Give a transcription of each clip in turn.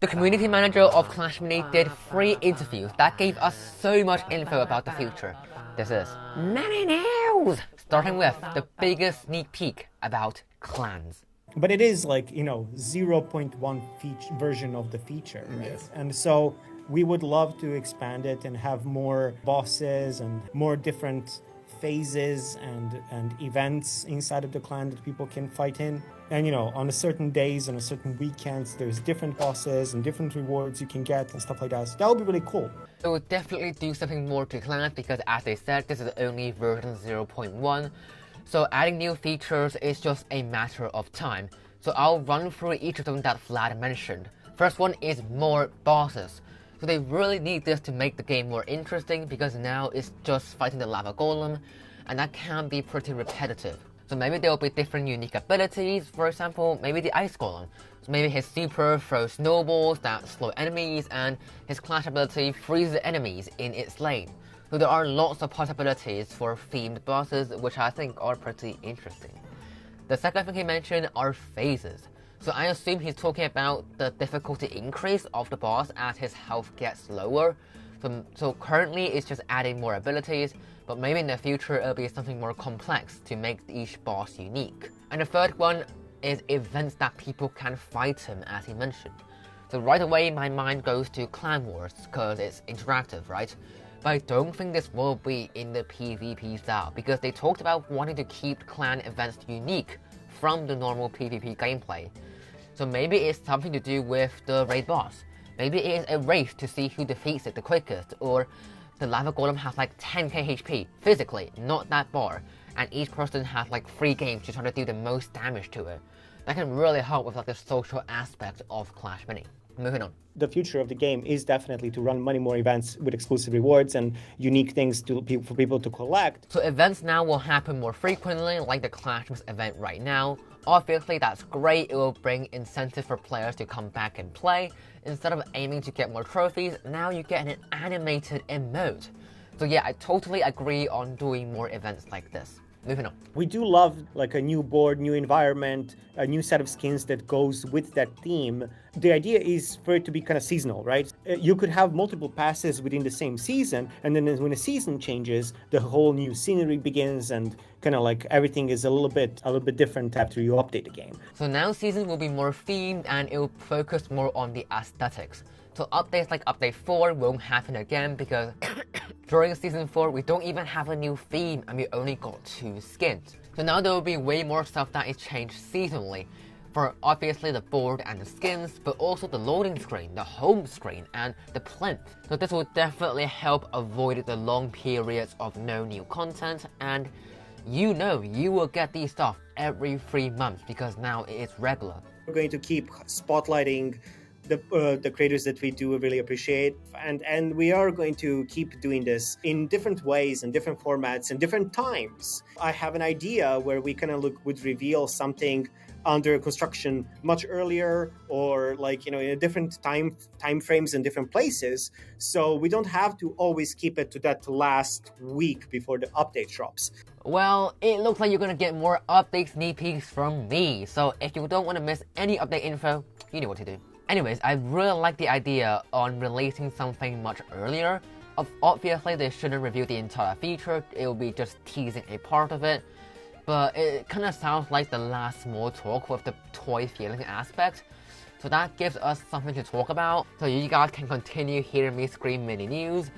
The community manager of Clash Mini did 3 interviews that gave us so much info about the future. This is many news! Starting with the biggest sneak peek about clans. But it is like, 0.1 version of the feature, right? Yes. And so we would love to expand it and have more bosses and more different phases and events inside of the clan that people can fight in. And on a certain days and a certain weekends, there's different bosses and different rewards you can get and stuff like that. So that would be really cool. It will definitely do something more to clans because, as they said, this is only version 0.1. So adding new features is just a matter of time. So I'll run through each of them that Vlad mentioned. First one is more bosses. So they really need this to make the game more interesting because now it's just fighting the lava golem and that can be pretty repetitive. So maybe there will be different unique abilities, for example, maybe the ice golem. So maybe his super throws snowballs that slow enemies and his clash ability freezes enemies in its lane. So there are lots of possibilities for themed bosses which I think are pretty interesting. The second thing he mentioned are phases. So I assume he's talking about the difficulty increase of the boss as his health gets lower. So currently it's just adding more abilities, but maybe in the future it'll be something more complex to make each boss unique. And the third one is events that people can fight him, as he mentioned. So right away my mind goes to Clan Wars because it's interactive, right? But I don't think this will be in the PvP style because they talked about wanting to keep clan events unique from the normal PvP gameplay. So maybe it's something to do with the raid boss. Maybe it is a race to see who defeats it the quickest, or the lava golem has like 10k HP physically, not that bar, and each person has like 3 games to try to do the most damage to it. That can really help with like the social aspect of Clash Mini. Moving on. The future of the game is definitely to run many more events with exclusive rewards and unique things for people to collect. So events now will happen more frequently, like the Clashmas event right now. Obviously that's great, it will bring incentive for players to come back and play. Instead of aiming to get more trophies, now you get an animated emote. So yeah, I totally agree on doing more events like this. Moving on. We do love like a new board, new environment, a new set of skins that goes with that theme. The idea is for it to be kind of seasonal, right? You could have multiple passes within the same season, and then when a season changes, the whole new scenery begins and kind of like everything is a little bit different after you update the game. So now season will be more themed and it will focus more on the aesthetics. So updates like update 4 won't happen again because during season 4 we don't even have a new theme and we only got 2 skins. So now there will be way more stuff that is changed seasonally. For obviously the board and the skins, but also the loading screen, the home screen, and the plinth. So this will definitely help avoid the long periods of no new content, and you will get these stuff every 3 months because now it is regular. We're going to keep spotlighting the creators that we do really appreciate, and we are going to keep doing this in different ways and different formats and different times. I have an idea where we kind of would reveal something under construction much earlier, or like in a different time frames and different places, so we don't have to always keep it to that last week before the update drops. Well, it looks like you're gonna get more update sneak peeks from me, so if you don't want to miss any update info, you know what to do. Anyways, I really like the idea on releasing something much earlier. Obviously, they shouldn't reveal the entire feature, it will be just teasing a part of it. But it kind of sounds like the last small talk with the toy feeling aspect. So that gives us something to talk about, so you guys can continue hearing me scream mini news.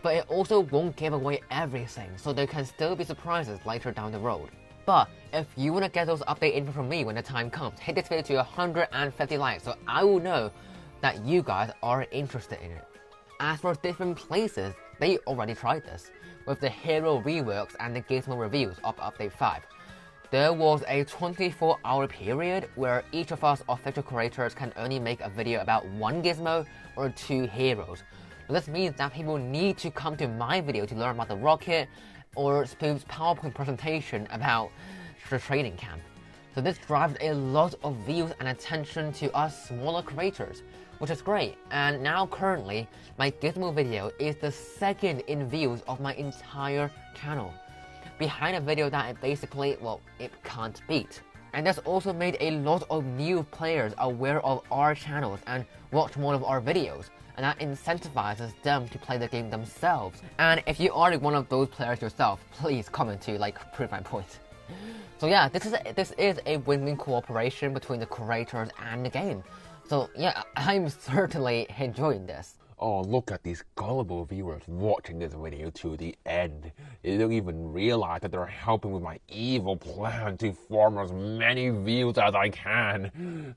But it also won't give away everything, so there can still be surprises later down the road. But if you want to get those update info from me when the time comes, hit this video to 150 likes so I will know that you guys are interested in it. As for different places, they already tried this, with the hero reworks and the gizmo reviews of update 5. There was a 24-hour period where each of us official creators can only make a video about 1 gizmo or 2 heroes. So this means that people need to come to my video to learn about the rocket, or Spoof's PowerPoint presentation about the training camp. So this drives a lot of views and attention to us smaller creators, which is great. And now currently, my Gizmo video is the 2nd in views of my entire channel, behind a video that it basically, well, it can't beat. And that's also made a lot of new players aware of our channels and watch more of our videos, and that incentivizes them to play the game themselves. And if you are one of those players yourself, please comment to prove my point. So yeah, this is a win-win cooperation between the creators and the game. So yeah, I'm certainly enjoying this. Oh, look at these gullible viewers watching this video to the end. They don't even realize that they're helping with my evil plan to farm as many views as I can.